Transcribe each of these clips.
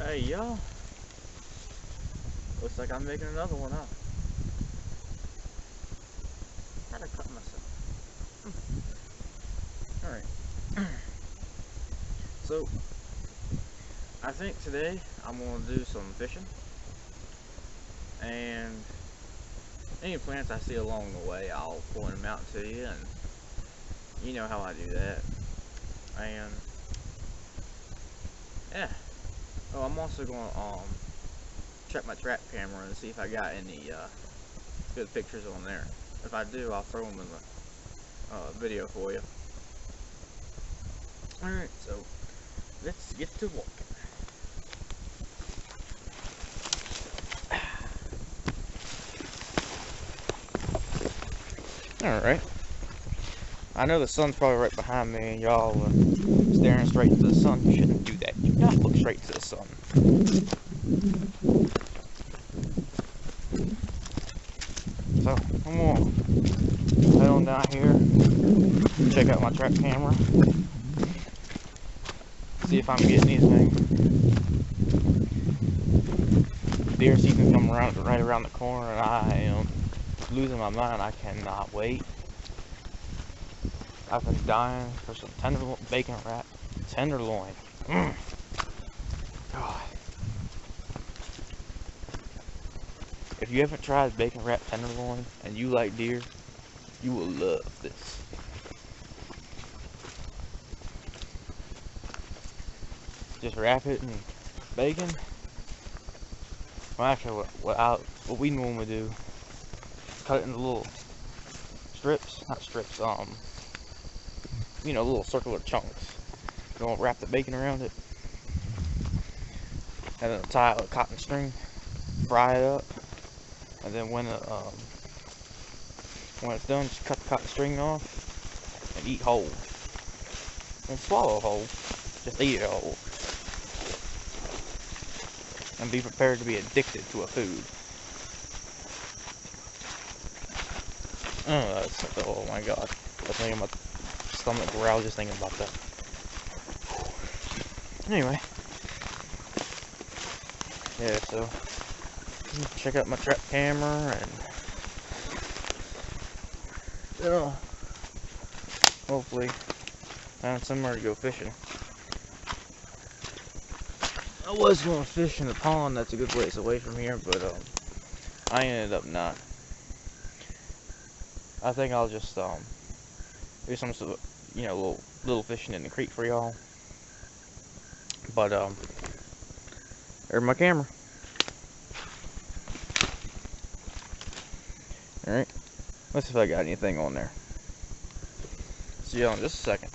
Hey y'all, looks like I'm making another one up. How'd I cut myself? Alright. So, I think today I'm gonna do some fishing. And any plants I see along the way, I'll point them out to you, and you know how I do that. And yeah. Oh, I'm also gonna check my trap camera and see if I got any good pictures on there. If I do, I'll throw them in the video for you. Alright, so let's get to walking. Alright. I know the sun's probably right behind me and y'all are staring straight to the sun. You shouldn't do that. Do not look straight to the sun. So, I'm gonna head on down here, check out my trap camera, see if I'm getting anything. Deer season coming around right around the corner, and I am losing my mind. I cannot wait. I've been dying for some bacon wrap tenderloin. God. If you haven't tried bacon wrap tenderloin and you like deer, you will love this. Just wrap it in bacon. Well, actually, what we normally do, cut it into little strips, not strips, you know, little circular chunks. You're gonna wrap the bacon around it, and then tie it with cotton string, fry it up, and then when it's done, just cut the cotton string off and eat whole. And swallow whole, just eat it whole. And be prepared to be addicted to a food. Oh my god. I was thinking about stomach growl just thinking about that. Anyway. Yeah, so check out my trap camera and hopefully find somewhere to go fishing. I was going to fish in the pond that's a good ways away from here, but I ended up not. I think I'll just do some sort of, you know, little fishing in the creek for y'all. But there's my camera. Alright, let's see if I got anything on there. See y'all in just a second.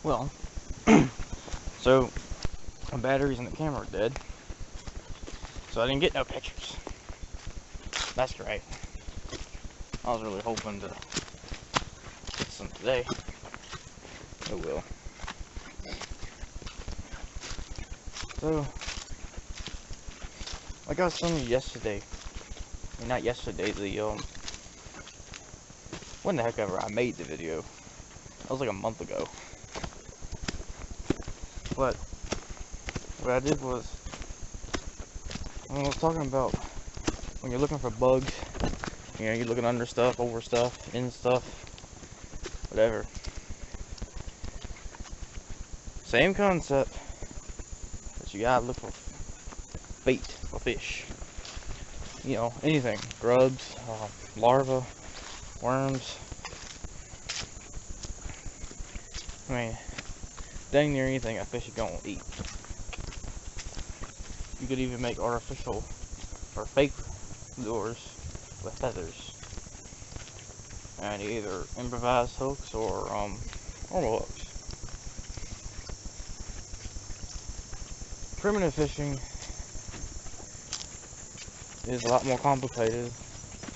Well, so my batteries in the camera are dead, so I didn't get no pictures. That's right. I was really hoping to get some today. Oh well. So, like I was telling you yesterday, I mean, not yesterday, when the heck ever I made the video. That was like a month ago. But what I did was, I was talking about when you're looking for bugs, you know, you're looking under stuff, over stuff, in stuff, whatever. Same concept, but you gotta look for bait for fish. You know, anything, grubs, larvae, worms. I mean, dang near anything a fish is gonna eat. You could even make artificial or fake lures with feathers, and either improvise hooks or normal hooks. Primitive fishing is a lot more complicated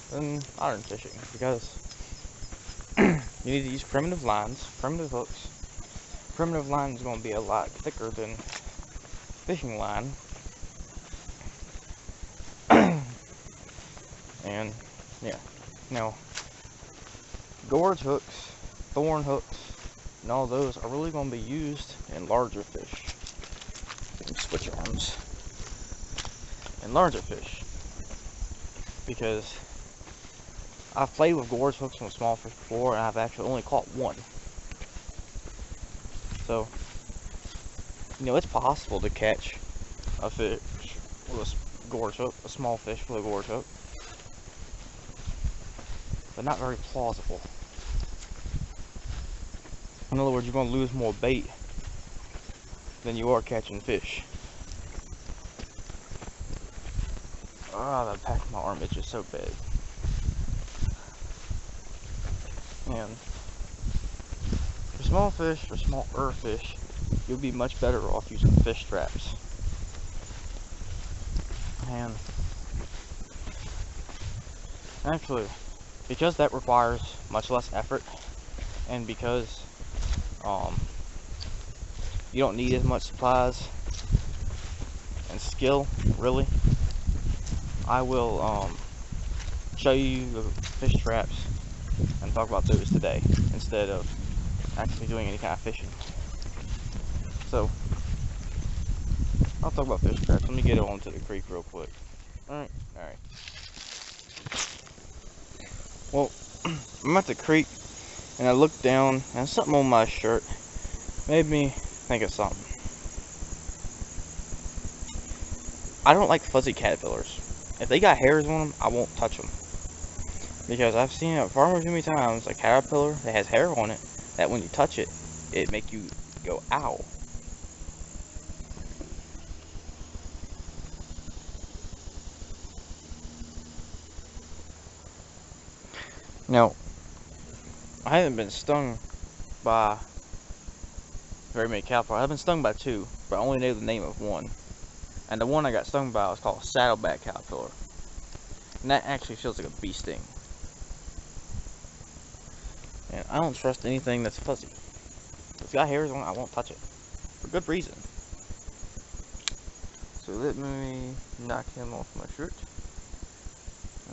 than modern fishing because you need to use primitive lines, primitive hooks. Primitive line is going to be a lot thicker than fishing line. And yeah, now gorge hooks, thorn hooks, and all those are really going to be used and larger fish. Switch arms. And larger fish. Because I've played with gorge hooks and with small fish before, and I've actually only caught one. So, you know, it's possible to catch a fish with a gorge hook, a small fish with a gorge hook, but not very plausible. In other words, you're going to lose more bait than you are catching fish. Ah, that pack of my arm itches so bad. And for small fish, for smaller fish, you'll be much better off using fish traps. And actually, because that requires much less effort, and because you don't need as much supplies and skill, really, I will show you the fish traps and talk about those today instead of actually doing any kind of fishing. So I'll talk about fish traps. Let me get on to the creek real quick. Alright. Well, I'm at the creek and I looked down and something on my shirt made me think of something. I don't like fuzzy caterpillars. If they got hairs on them, I won't touch them. Because I've seen it far too many times, a caterpillar that has hair on it, that when you touch it, it make you go, ow. Now, I haven't been stung by very many caterpillars. I've been stung by 2, but I only know the name of one. And the one I got stung by was called a saddleback caterpillar. And that actually feels like a bee sting. And I don't trust anything that's fuzzy. If it's got hairs on it, I won't touch it. For good reason. So let me knock him off my shirt.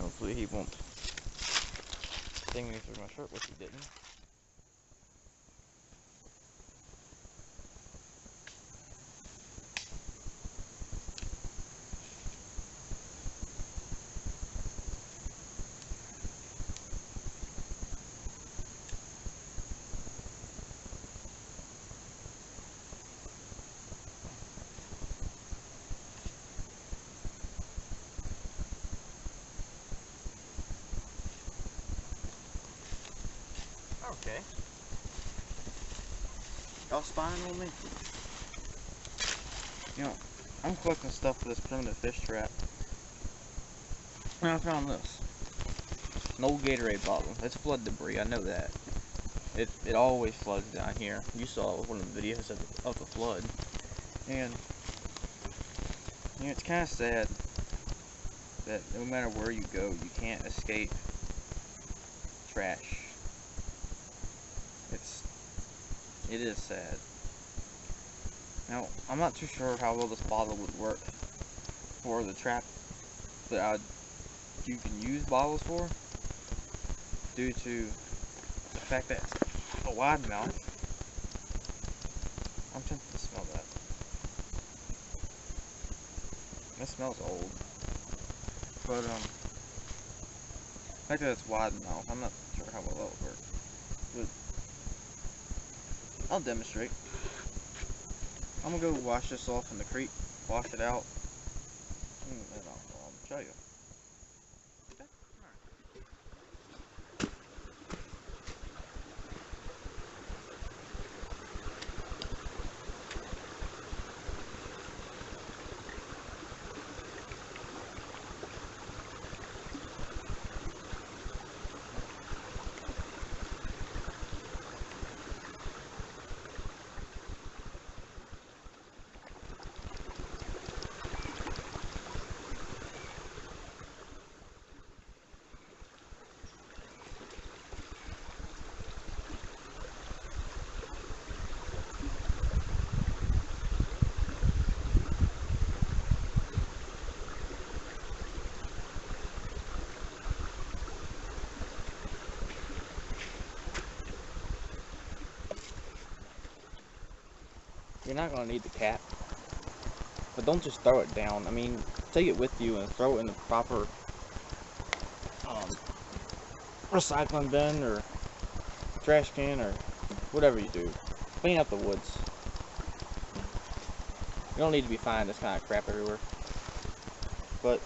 Hopefully he won't sting me through my shirt, which he didn't. Okay. Y'all spying on me? You know, I'm collecting stuff for this primitive fish trap. And I found this. An old Gatorade bottle. It's flood debris, I know that. It always floods down here. You saw one of the videos of the flood. And, you know, it's kind of sad that no matter where you go, you can't escape trash. It is sad. Now, I'm not too sure how well this bottle would work for the trap that you can use bottles for, due to the fact that it's a wide mouth. I'm tempted to smell that. It smells old. But, the fact that it's wide mouth, I'm not sure how well that would work. But I'll demonstrate. I'm gonna go wash this off in the creek, wash it out, and I'll show you. Okay? you're not going to need the cap. But don't just throw it down. I mean, take it with you and throw it in the proper recycling bin or trash can or whatever you do. Clean up the woods. You don't need to be finding this kind of crap everywhere. But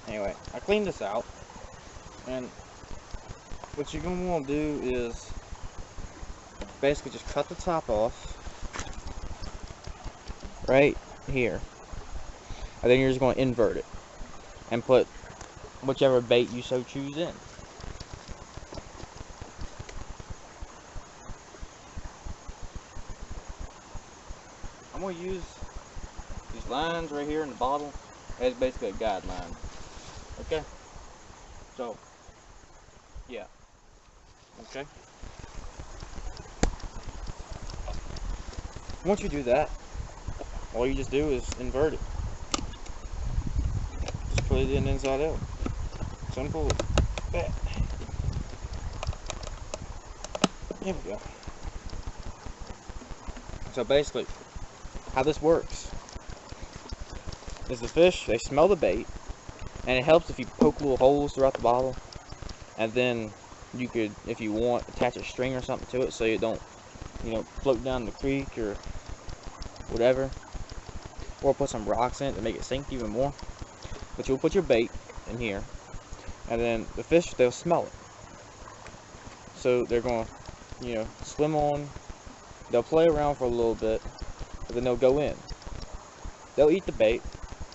anyway, I cleaned this out, and what you're going to want to do is basically just cut the top off right here, and then you're just going to invert it and put whichever bait you so choose in. I'm going to use these lines right here in the bottle as basically a guideline. Okay? So, yeah. Okay? Once you do that, all you just do is invert it. Just put it in inside out. Simple as that. There we go. So basically, how this works is the fish, they smell the bait, and it helps if you poke little holes throughout the bottle, and then you could, if you want, attach a string or something to it so you don't, float down the creek or whatever, or put some rocks in it to make it sink even more. But you'll put your bait in here, and then the fish, they'll smell it, so they're going to swim on, they'll play around for a little bit, but then they'll go in. They'll eat the bait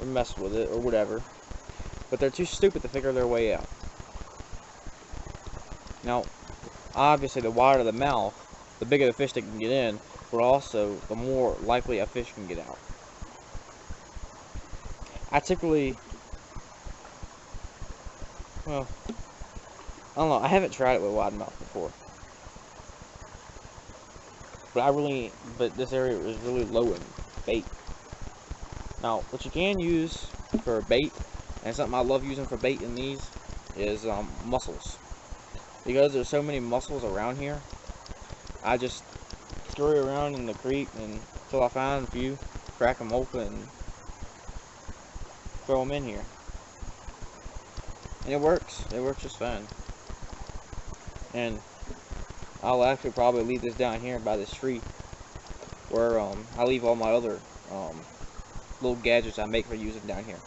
or mess with it or whatever, but they're too stupid to figure their way out. Now, obviously, the wider the mouth, the bigger the fish that can get in, but also the more likely a fish can get out. I typically, well, I don't know, I haven't tried it with wide mouth before. But this area is really low in bait. Now, what you can use for bait, and something I love using for bait in these, is mussels. Because there's so many mussels around here, I just scurry around in the creek until I find a few, crack them open, and throw them in here. And it works. It works just fine. And I'll actually probably leave this down here by this tree, where I leave all my other little gadgets I make for using down here.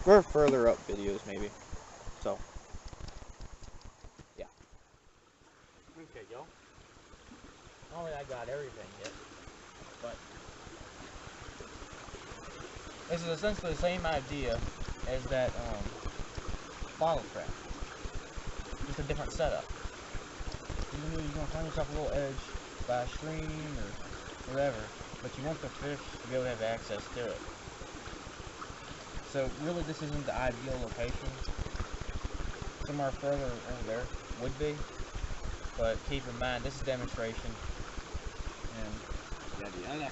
For further up videos, maybe. So, yeah. Okay, y'all. I don't think I got everything yet, but this is essentially the same idea as that bottle trap. Just a different setup. You're going to find yourself a little edge by a stream or whatever, but you want the fish to be able to have access to it. So really, this isn't the ideal location. Somewhere further over there would be, but keep in mind this is demonstration, and yada yada.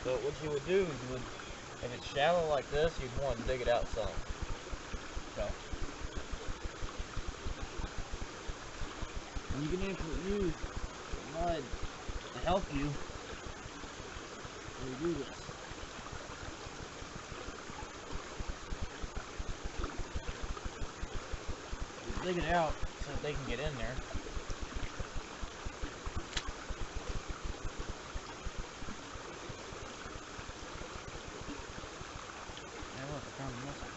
So what you would do is if it's shallow like this, you'd want to dig it out some. So, and you can actually use mud to help you when you do this. You dig it out so that they can get in there. And look, I found a mussel.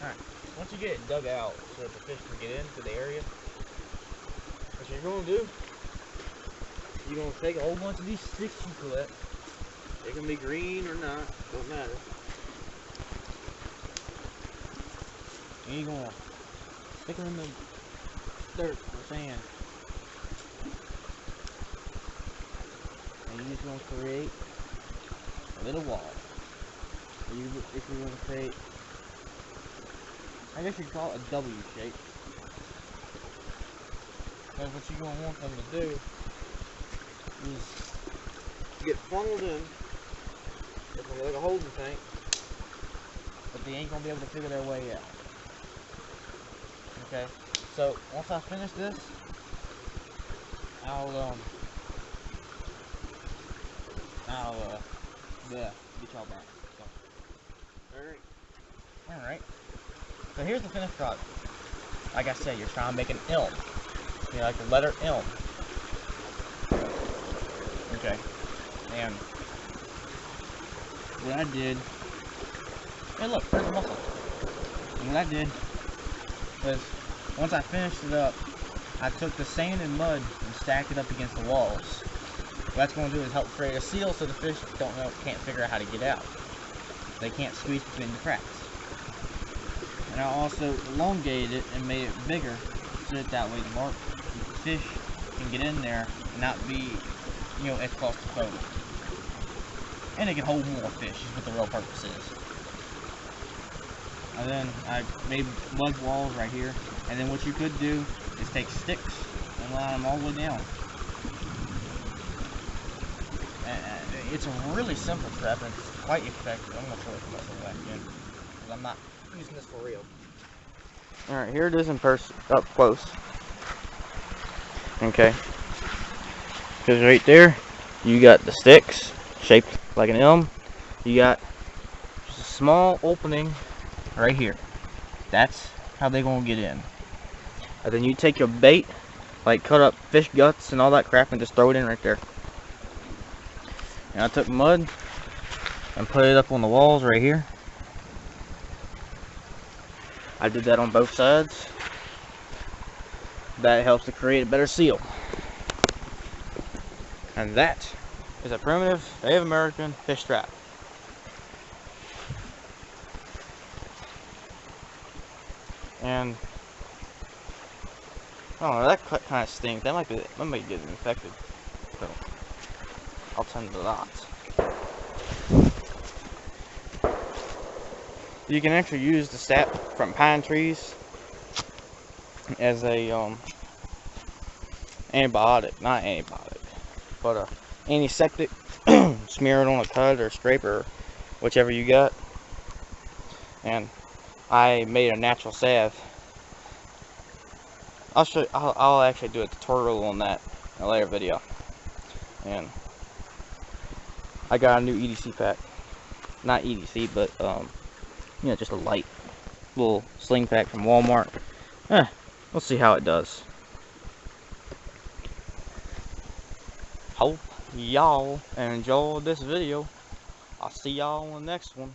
Alright, once you get it dug out so that the fish can get into the area, what you're going to do, you're going to take a whole bunch of these sticks you collect. They can be green or not, don't matter. And you're going to stick them in the dirt or sand. and you're just going to create a little wall. If you're going to create, I guess you'd call it a W shape. Because what you're going to want them to do is get funneled in. It's going to be like a holding tank, but they ain't going to be able to figure their way out. Okay, so once I finish this, I'll get y'all back. So. Alright. So here's the finished product. Like I said, you're trying to make an elm. You know, like the letter elm. Okay. And what I did, hey look, there's a muscle. And what I did was, once I finished it up, I took the sand and mud and stacked it up against the walls. What that's going to do is help create a seal so the fish can't figure out how to get out. They can't squeeze between the cracks. And I also elongated it and made it bigger so that way the fish can get in there and not be, you know, as claustrophobic. And it can hold more fish is what the real purpose is. And then I made mud walls right here. And then what you could do is take sticks and line them all the way down. It's a really simple trap and it's quite effective. I'm going to show it to myself back again because I'm not using this for real. Alright, here it is in person, up close. Okay. Because right there, you got the sticks shaped like an elm. You got just a small opening right here. That's how they're going to get in. And then you take your bait, like cut up fish guts and all that crap, and just throw it in right there. And I took mud and put it up on the walls right here. I did that on both sides. That helps to create a better seal. And that is a primitive Native American fish trap. And oh, that kind of stinks. That might get infected. So I'll tend to that. You can actually use the sap from pine trees as a antibiotic, not antibiotic, but a antiseptic. Smear it on a cut or scrape or whichever you got. And I made a natural salve. I'll show. I'll actually do a tutorial on that in a later video. And I got a new EDC pack. Not EDC, but you know, just a light little sling pack from Walmart. We'll see how it does. Hope y'all enjoyed this video. I'll see y'all on the next one.